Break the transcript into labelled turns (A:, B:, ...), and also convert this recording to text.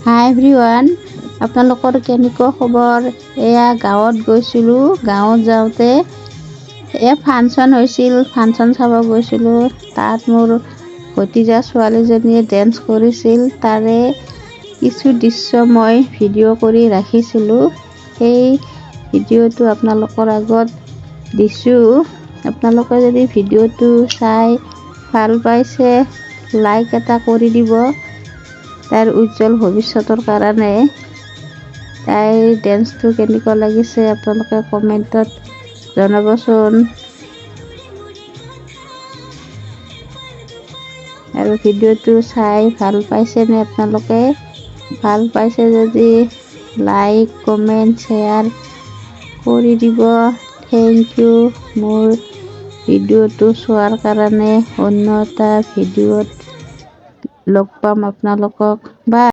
A: হাই everyone, আপোনালোকৰ কেনেকুৱা খবৰ? এয়া গাঁৱত গৈছিলোঁ। গাঁৱত যাওঁতে ফাংচন হৈছিল, ফাংচন চাব গৈছিলোঁ। তাত মোৰ ভতিজা ছোৱালীজনীয়ে ডেন্স কৰিছিল। তাৰে কিছু দৃশ্য মই ভিডিঅ' কৰি ৰাখিছিলোঁ। সেই ভিডিঅ'টো আপোনালোকৰ আগত দিছোঁ। আপোনালোকে যদি ভিডিঅ'টো চাই ভাল পাইছে, লাইক এটা কৰি দিব। তাইৰ উজ্জ্বল ভৱিষ্যতৰ কাৰণে। তাইৰ ডেন্সটো কেনেকুৱা লাগিছে আপোনালোকে কমেণ্টত জনাবচোন। আৰু ভিডিঅ'টো চাই ভাল পাইছেনে আপোনালোকে? ভাল পাইছে যদি লাইক, কমেণ্ট, শ্বেয়াৰ কৰি দিব। থেংক ইউ মোৰ ভিডিঅ'টো চোৱাৰ কাৰণে। অন্য এটা ভিডিঅ'ত লগ পাম আপোনালোকক। বাই।